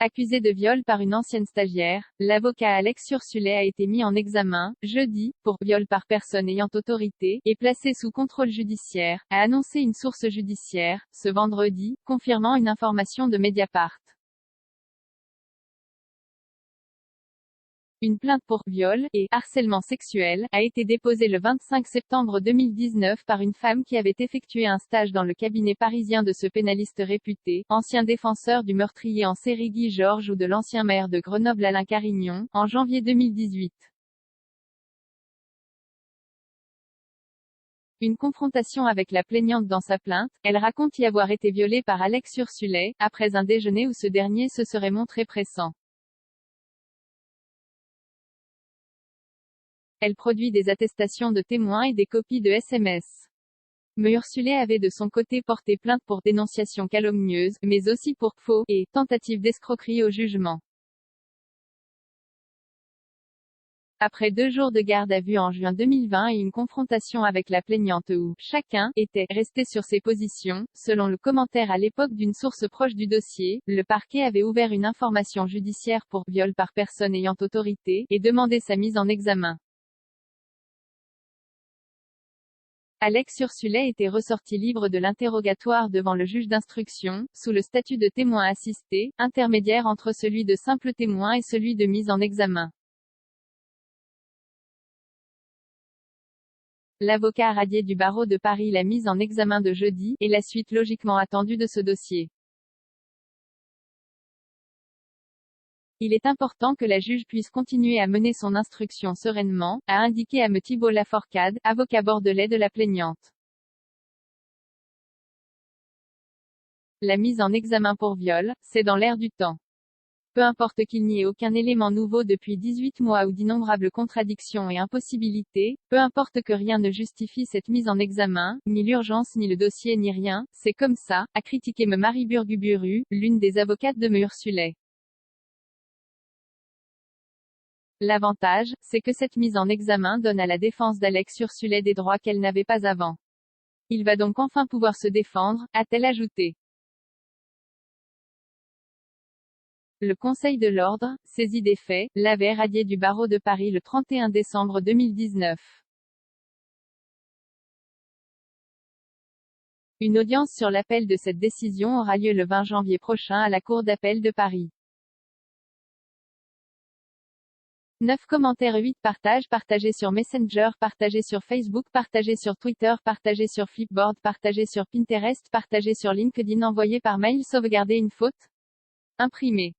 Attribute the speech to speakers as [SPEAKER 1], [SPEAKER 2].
[SPEAKER 1] Accusé de viol par une ancienne stagiaire, l'avocat Alex Ursulet a été mis en examen, jeudi, pour viol par personne ayant autorité, et placé sous contrôle judiciaire, a annoncé une source judiciaire, ce vendredi, confirmant une information de Mediapart. Une plainte pour viol et harcèlement sexuel a été déposée le 25 septembre 2019 par une femme qui avait effectué un stage dans le cabinet parisien de ce pénaliste réputé, ancien défenseur du meurtrier en série Guy Georges ou de l'ancien maire de Grenoble Alain Carignon, en janvier 2018. Une confrontation avec la plaignante dans sa plainte, elle raconte y avoir été violée par Alex Ursulet, après un déjeuner où ce dernier se serait montré pressant. Elle produit des attestations de témoins et des copies de SMS. Ursulet avait de son côté porté plainte pour dénonciation calomnieuse, mais aussi pour faux et tentative d'escroquerie au jugement. Après 2 jours de garde à vue en juin 2020 et une confrontation avec la plaignante où chacun était resté sur ses positions, selon le commentaire à l'époque d'une source proche du dossier, le parquet avait ouvert une information judiciaire pour viol par personne ayant autorité et demandé sa mise en examen. Alex Ursulet était ressorti libre de l'interrogatoire devant le juge d'instruction, sous le statut de témoin assisté, intermédiaire entre celui de simple témoin et celui de mise en examen. L'avocat radié du barreau de Paris l'a mise en examen de jeudi, et la suite logiquement attendue de ce dossier. Il est important que la juge puisse continuer à mener son instruction sereinement, a indiqué à me Thibault Laforcade, avocat bordelais de la plaignante. La mise en examen pour viol, c'est dans l'air du temps. Peu importe qu'il n'y ait aucun élément nouveau depuis 18 mois ou d'innombrables contradictions et impossibilités, peu importe que rien ne justifie cette mise en examen, ni l'urgence ni le dossier ni rien, c'est comme ça, a critiqué me Marie Burguburu, l'une des avocates de Ursulet. L'avantage, c'est que cette mise en examen donne à la défense d'Alex Ursulet des droits qu'elle n'avait pas avant. Il va donc enfin pouvoir se défendre, a-t-elle ajouté. Le Conseil de l'Ordre, saisi des faits, l'avait radié du barreau de Paris le 31 décembre 2019. Une audience sur l'appel de cette décision aura lieu le 20 janvier prochain à la Cour d'appel de Paris. 9 commentaires 8 partages partagés sur Messenger, partagés sur Facebook, partagés sur Twitter, partagés sur Flipboard, partagés sur Pinterest, partagés sur LinkedIn, envoyés par mail, sauvegarder une faute, imprimé.